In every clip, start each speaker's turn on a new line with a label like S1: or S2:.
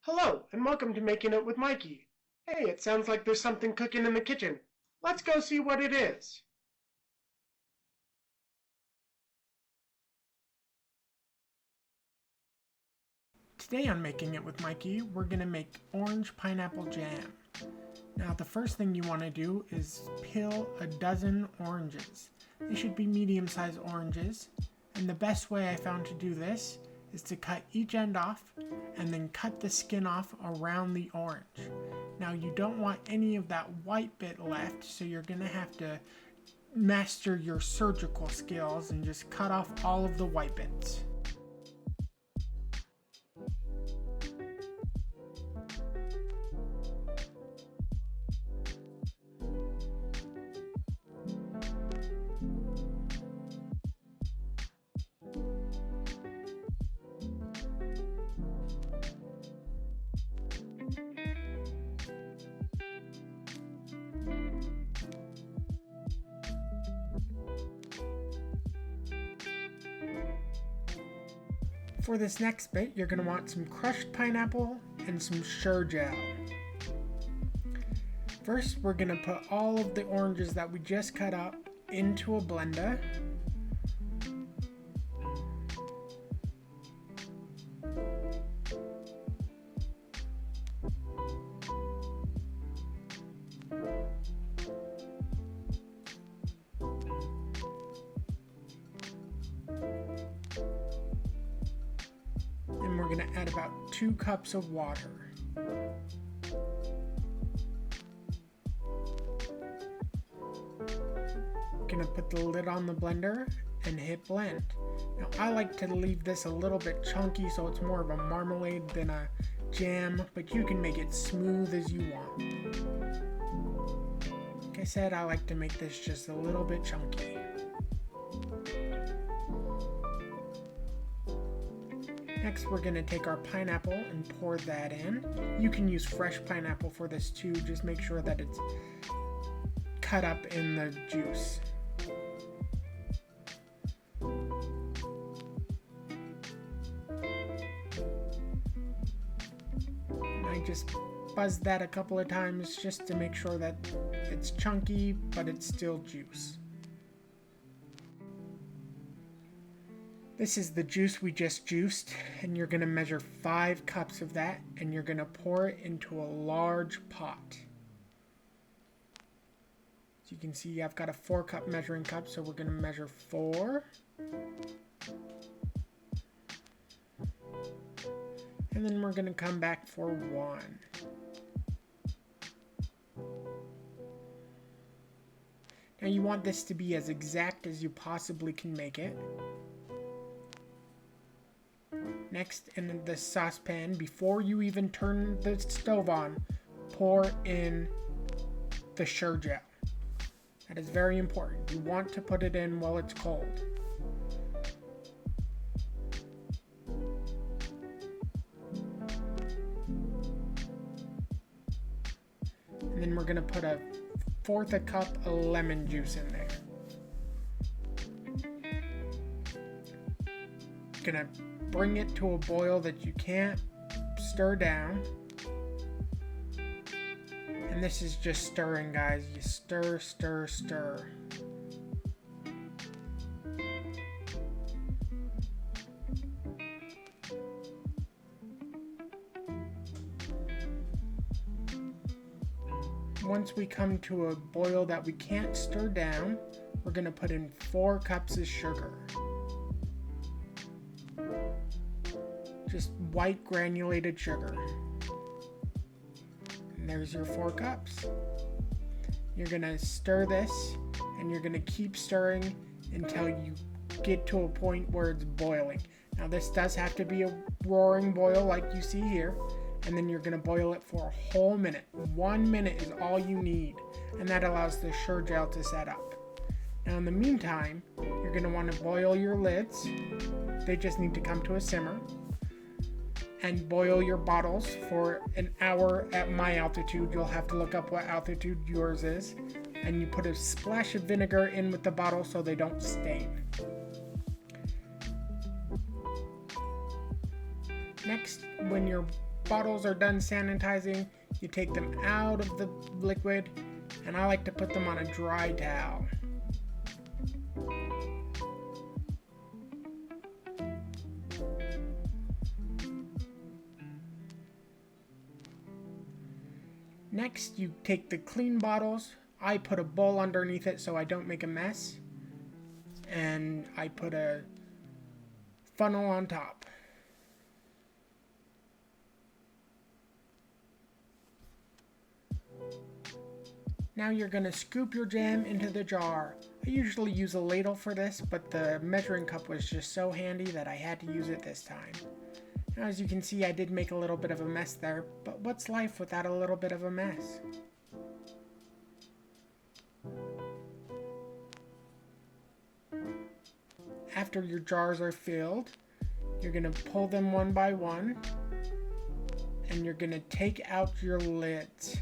S1: Hello, and welcome to Making It with Mikey. Hey, it sounds like there's something cooking in the kitchen. Let's go see what it is. Today on Making It with Mikey, we're going to make orange pineapple jam. Now, the first thing you want to do is peel a dozen oranges. They should be medium-sized oranges, and the best way I found to do this is to cut each end off and then cut the skin off around the orange. Now you don't want any of that white bit left, so you're gonna have to master your surgical skills and just cut off all of the white bits. For this next bit, you're going to want some crushed pineapple and some Sure Jell. First, we're going to put all of the oranges that we just cut up into a blender. And we're going to add about 2 cups of water. Gonna put the lid on the blender and hit blend. Now I like to leave this a little bit chunky so it's more of a marmalade than a jam, but you can make it smooth as you want. Like I said, I like to make this just a little bit chunky. Next, we're going to take our pineapple and pour that in. You can use fresh pineapple for this too, just make sure that it's cut up in the juice. I just buzz that a couple of times just to make sure that it's chunky, but it's still juice. This is the juice we just juiced, and you're going to measure 5 cups of that, and you're going to pour it into a large pot. As you can see, I've got a 4-cup measuring cup, so we're going to measure 4. And then we're going to come back for 1. Now you want this to be as exact as you possibly can make it. Next, in the saucepan, before you even turn the stove on, pour in the Sure Jell. That is very important. You want to put it in while it's cold. And then we're going to put a 1/4 cup of lemon juice in there. Gonna bring it to a boil that you can't stir down. And this is just stirring, guys. You stir, stir, stir. Once we come to a boil that we can't stir down, we're going to put in 4 cups of sugar. Just white granulated sugar. And there's your 4 cups. You're going to stir this, and you're going to keep stirring until you get to a point where it's boiling. Now this does have to be a roaring boil like you see here. And then you're going to boil it for a whole minute. 1 minute is all you need, and that allows the Sure Jell to set up. Now in the meantime, you're going to want to boil your lids. They just need to come to a simmer. And boil your bottles for an hour at my altitude. You'll have to look up what altitude yours is. And you put a splash of vinegar in with the bottle so they don't stain. Next, when your bottles are done sanitizing, you take them out of the liquid, and I like to put them on a dry towel. Next, you take the clean bottles. I put a bowl underneath it so I don't make a mess. And I put a funnel on top. Now you're going to scoop your jam into the jar. I usually use a ladle for this, but the measuring cup was just so handy that I had to use it this time. Now, as you can see, I did make a little bit of a mess there, but what's life without a little bit of a mess? After your jars are filled, you're going to pull them one by one, and you're going to take out your lids.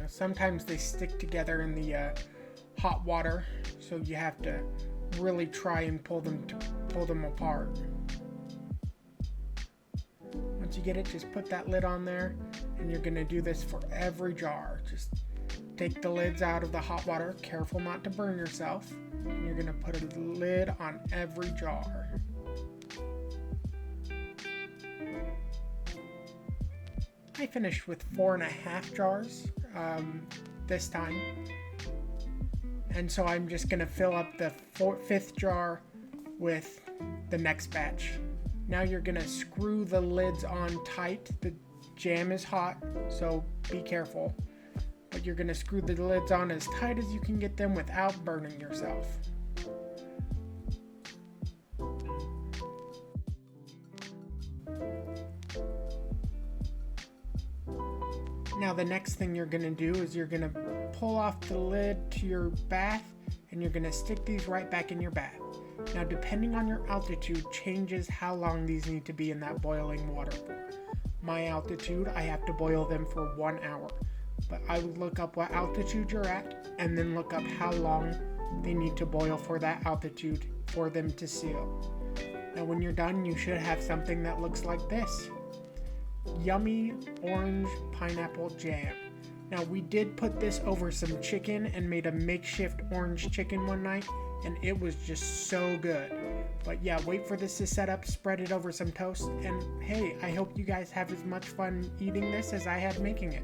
S1: Sometimes they stick together in the hot water, so you have to really try and pull them apart. Once you get it, just put that lid on there, and you're going to do this for every jar. Just take the lids out of the hot water, careful not to burn yourself, and you're going to put a lid on every jar. I finished with 4.5 jars this time, and so I'm just going to fill up the 5th jar with the next batch. Now you're going to screw the lids on tight. The jam is hot, so be careful, but you're going to screw the lids on as tight as you can get them without burning yourself. Now the next thing you're going to do is you're going to pull off the lid to your bath, and you're going to stick these right back in your bath. Now depending on your altitude changes how long these need to be in that boiling water for. My altitude, I have to boil them for 1 hour, but I would look up what altitude you're at and then look up how long they need to boil for that altitude for them to seal. Now when you're done, you should have something that looks like this. Yummy orange pineapple jam. Now we did put this over some chicken and made a makeshift orange chicken one night, and it was just so good. But yeah, wait for this to set up, spread it over some toast, and hey, I hope you guys have as much fun eating this as I had making it.